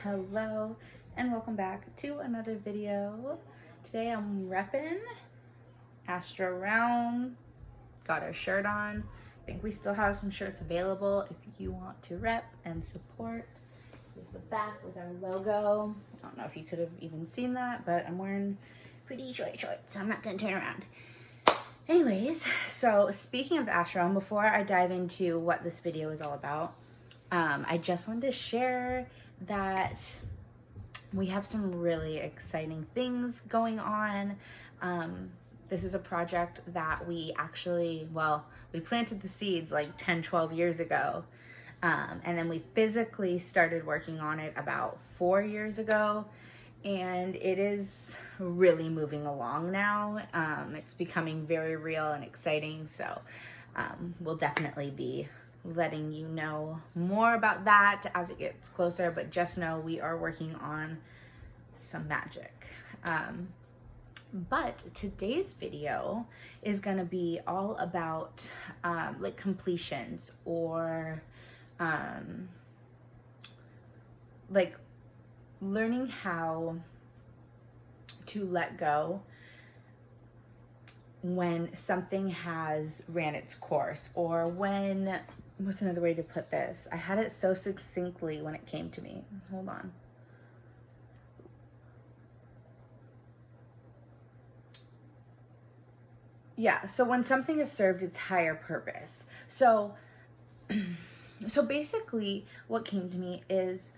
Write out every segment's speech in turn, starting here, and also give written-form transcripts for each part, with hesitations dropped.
Hello and welcome back to another video. Today I'm repping Astro Realm. Got our shirt on. I think we still have some shirts available if you want to rep and support. This is the back with our logo. I don't know if you could have even seen that, but I'm wearing pretty short shorts, so I'm not gonna turn around. Anyways, so speaking of Astro Realm, before I dive into what this video is all about, I just wanted to share that we have some really exciting things going on. This is a project that we actually, we planted the seeds like 10, 12 years ago. And then we physically started working on it about 4 years ago. And it is really moving along now. It's becoming very real and exciting. So we'll definitely be letting you know more about that as it gets closer, but just know we are working on some magic. But today's video is gonna be all about like completions or like learning how to let go when something has ran its course, or when, what's another way to put this? I had it so succinctly when it came to me. Hold on. Yeah, so when something has served its higher purpose. So basically what came to me is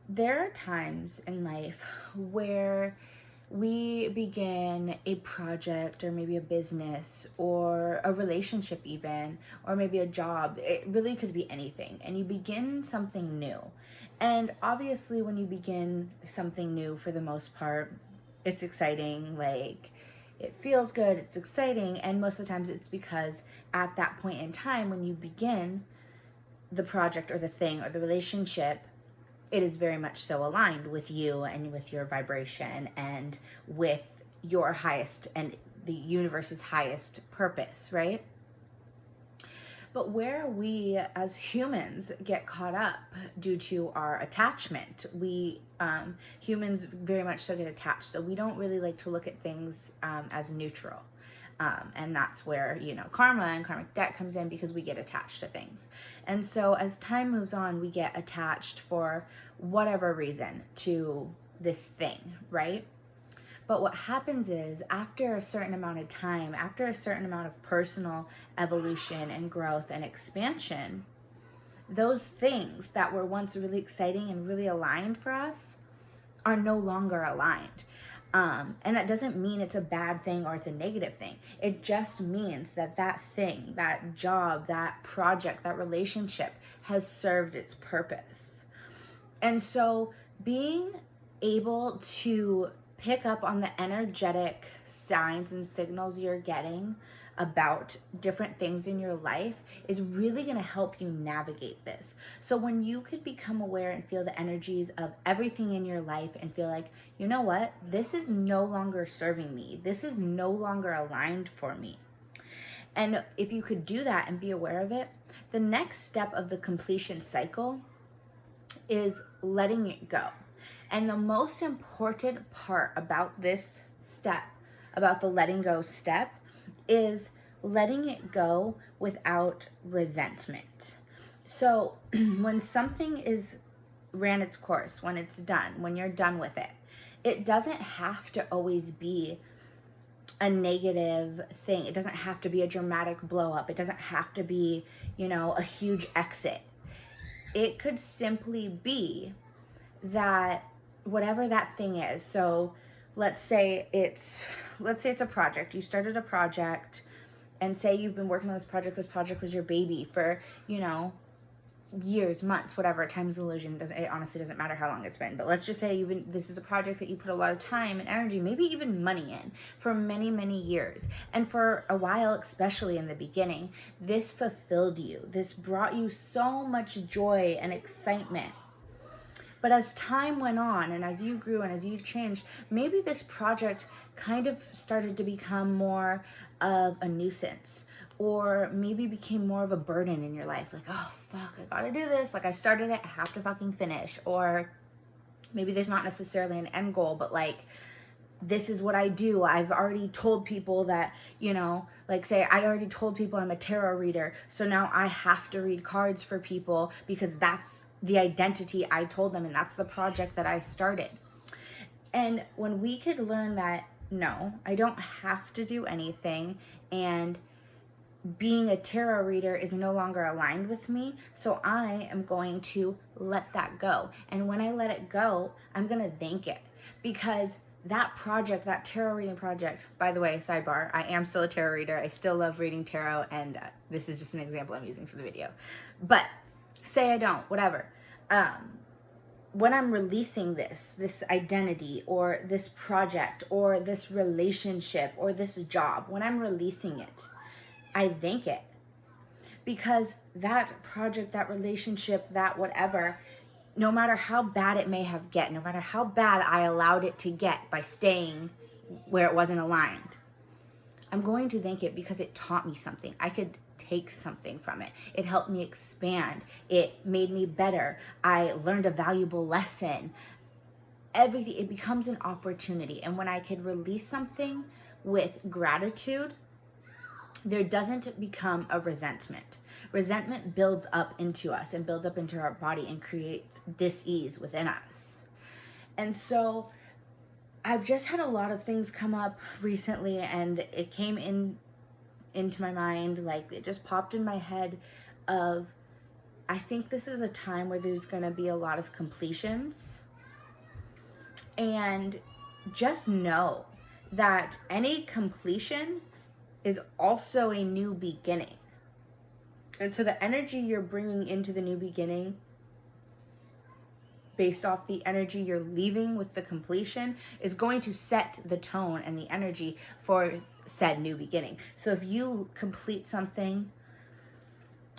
there are times in life where we begin a project or maybe a business or a relationship even, or maybe a job. It really could be anything. And you begin something new. And obviously when you begin something new, for the most part, it's exciting. Like, it feels good, it's exciting. And most of the times it's because at that point in time when you begin the project or the thing or the relationship, it is very much so aligned with you and with your vibration and with your highest and the universe's highest purpose, right? But where we as humans get caught up due to our attachment, we humans very much so get attached. So we don't really like to look at things as neutral. And that's where, karma and karmic debt comes in, because we get attached to things. And so as time moves on, we get attached for whatever reason to this thing, right? But what happens is, after a certain amount of time, after a certain amount of personal evolution and growth and expansion, those things that were once really exciting and really aligned for us are no longer aligned. And that doesn't mean it's a bad thing or it's a negative thing. It just means that that thing, that job, that project, that relationship has served its purpose. And so being able to pick up on the energetic signs and signals you're getting about different things in your life is really going to help you navigate this. So when you could become aware and feel the energies of everything in your life and feel like, you know what, this is no longer serving me, this is no longer aligned for me. And if you could do that and be aware of it, the next step of the completion cycle is letting it go. And the most important part about this step, about the letting go step, is letting it go without resentment. So when something is ran its course, when it's done, when you're done with it, it doesn't have to always be a negative thing. It doesn't have to be a dramatic blow up. It doesn't have to be, a huge exit. It could simply be that whatever that thing is. So let's say it's a project. You started a project, and say you've been working on this project. This project was your baby for, years, months, whatever. Time's an illusion. It honestly doesn't matter how long it's been. But let's just say this is a project that you put a lot of time and energy, maybe even money in, for many, many years. And for a while, especially in the beginning, this fulfilled you. This brought you so much joy and excitement. But as time went on and as you grew and as you changed, maybe this project kind of started to become more of a nuisance, or maybe became more of a burden in your life. Like, oh, fuck, I gotta do this. Like, I started it, I have to fucking finish. Or maybe there's not necessarily an end goal, but like, this is what I do. I've already told people that, you know, like say I already told people I'm a tarot reader. So now I have to read cards for people because that's the identity I told them and that's the project that I started. And when we could learn that, no, I don't have to do anything, and being a tarot reader is no longer aligned with me, so I am going to let that go. And when I let it go, I'm going to thank it, because that project, that tarot reading project, by the way, sidebar, I am still a tarot reader. I still love reading tarot, and this is just an example I'm using for the video. But say I don't, whatever. When I'm releasing this identity or this project or this relationship or this job, when I'm releasing it, I thank it, because that project, that relationship, that whatever, no matter how bad it may have get, no matter how bad I allowed it to get by staying where it wasn't aligned, I'm going to thank it because it taught me something. I could take something from it. It helped me expand. It made me better. I learned a valuable lesson. Everything, it becomes an opportunity. And when I could release something with gratitude, there doesn't become a resentment. Resentment builds up into us and builds up into our body and creates dis-ease within us. And so I've just had a lot of things come up recently, and it came into my mind, like it just popped in my head of, I think this is a time where there's going to be a lot of completions. And just know that any completion is also a new beginning. And so the energy you're bringing into the new beginning, based off the energy you're leaving with the completion, is going to set the tone and the energy for said new beginning. So if you complete something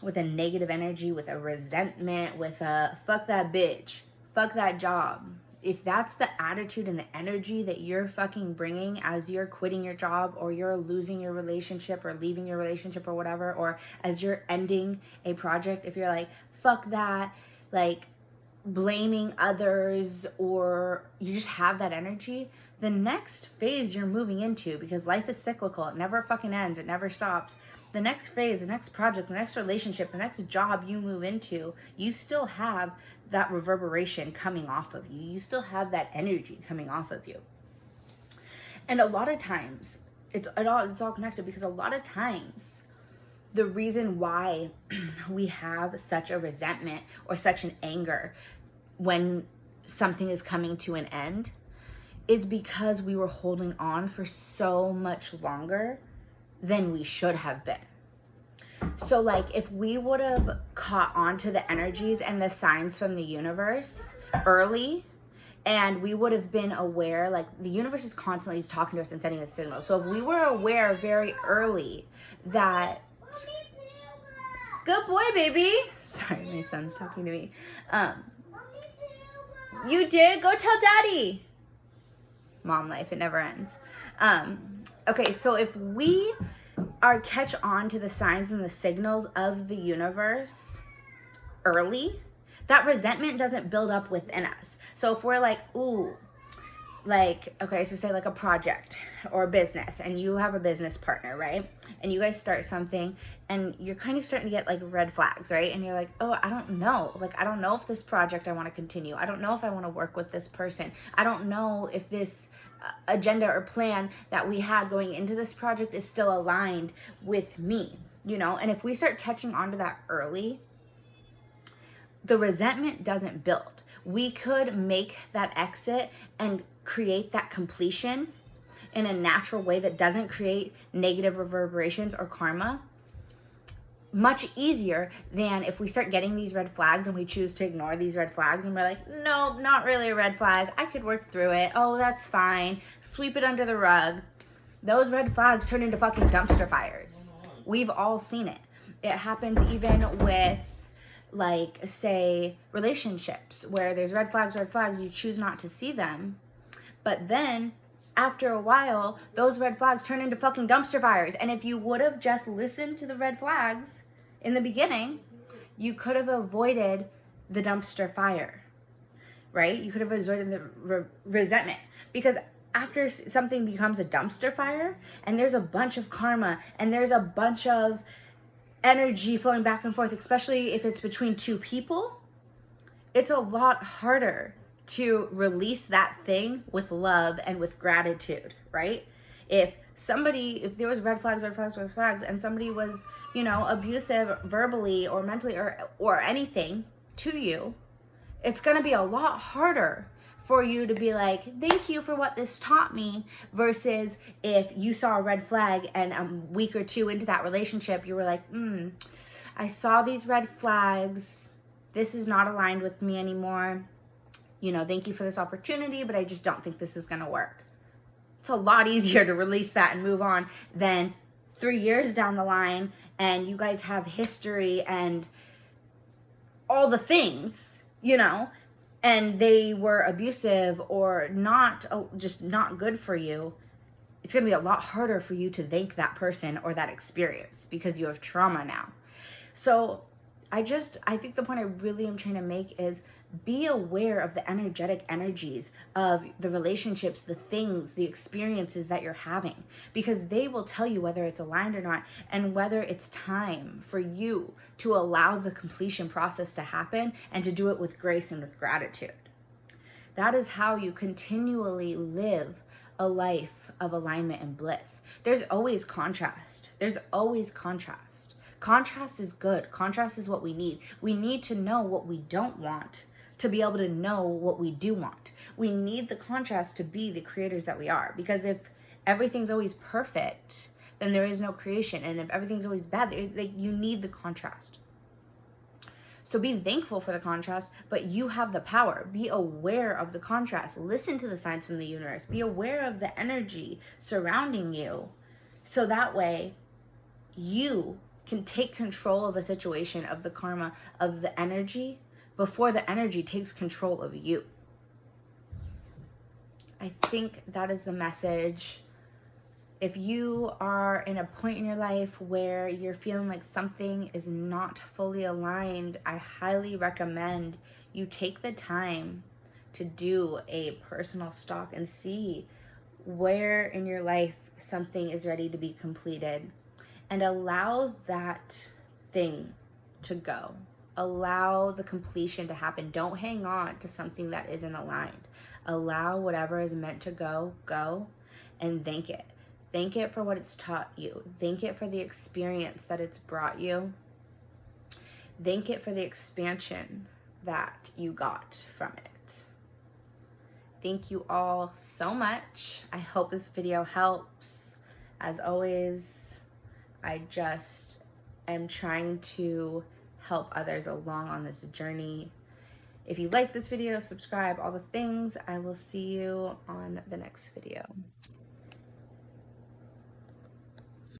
with a negative energy, with a resentment, with a fuck that bitch, fuck that job, if that's the attitude and the energy that you're fucking bringing as you're quitting your job, or you're losing your relationship or leaving your relationship or whatever, or as you're ending a project, if you're like, fuck that, like blaming others, or you just have that energy, the next phase you're moving into, because life is cyclical, it never fucking ends, it never stops. The next phase, the next project, the next relationship, the next job you move into, you still have that reverberation coming off of you. You still have that energy coming off of you. And a lot of times, it's all connected, because a lot of times, the reason why we have such a resentment or such an anger when something is coming to an end is because we were holding on for so much longer than we should have been. So like, if we would have caught on to the energies and the signs from the universe early, and we would have been aware, like the universe is constantly talking to us and sending us signals. So if we were aware very early that, good boy, baby. Sorry, my son's talking to me. You did? Go tell daddy. Mom life, it never ends. Okay, so if we catch on to the signs and the signals of the universe early, that resentment doesn't build up within us. So if we're like, ooh, like, okay, so say like a project or a business, and you have a business partner, right? And you guys start something and you're kind of starting to get like red flags, right? And you're like, oh, I don't know. Like, I don't know if this project I want to continue. I don't know if I want to work with this person. I don't know if this agenda or plan that we had going into this project is still aligned with me, you know? And if we start catching on to that early, the resentment doesn't build. We could make that exit and create that completion in a natural way that doesn't create negative reverberations or karma much easier than if we start getting these red flags and we choose to ignore these red flags and we're like, no, not really a red flag. I could work through it. Oh, that's fine. Sweep it under the rug. Those red flags turn into fucking dumpster fires. We've all seen it. It happens even with, like, say, relationships where there's red flags, you choose not to see them. But then, after a while, those red flags turn into fucking dumpster fires. And if you would have just listened to the red flags in the beginning, you could have avoided the dumpster fire. right? You could have avoided the resentment, because after something becomes a dumpster fire and there's a bunch of karma and there's a bunch of energy flowing back and forth, especially if it's between two people, it's a lot harder to release that thing with love and with gratitude, right? If there was red flags, and somebody was, abusive verbally or mentally or anything to you, it's going to be a lot harder for you to be like, thank you for what this taught me, versus if you saw a red flag and a week or two into that relationship, you were like, I saw these red flags. This is not aligned with me anymore. Thank you for this opportunity, but I just don't think this is going to work. It's a lot easier to release that and move on than 3 years down the line and you guys have history and all the things, and they were abusive or just not good for you. It's going to be a lot harder for you to thank that person or that experience because you have trauma now. So I think the point I really am trying to make is be aware of the energetic energies of the relationships, the things, the experiences that you're having, because they will tell you whether it's aligned or not and whether it's time for you to allow the completion process to happen and to do it with grace and with gratitude. That is how you continually live a life of alignment and bliss. There's always contrast. Contrast is good. Contrast is what we need. We need to know what we don't want to be able to know what we do want. We need the contrast to be the creators that we are. Because if everything's always perfect, then there is no creation. And if everything's always bad, you need the contrast. So be thankful for the contrast, but you have the power. Be aware of the contrast. Listen to the signs from the universe. Be aware of the energy surrounding you. So that way you can take control of a situation, of the karma, of the energy, before the energy takes control of you. I think that is the message. If you are in a point in your life where you're feeling like something is not fully aligned, I highly recommend you take the time to do a personal stalk and see where in your life something is ready to be completed, and allow that thing to go. Allow the completion to happen. Don't hang on to something that isn't aligned. Allow whatever is meant to go, and thank it. Thank it for what it's taught you. Thank it for the experience that it's brought you. Thank it for the expansion that you got from it. Thank you all so much. I hope this video helps. As always, I just am trying to help others along on this journey. If you like this video, subscribe, all the things. I will see you on the next video.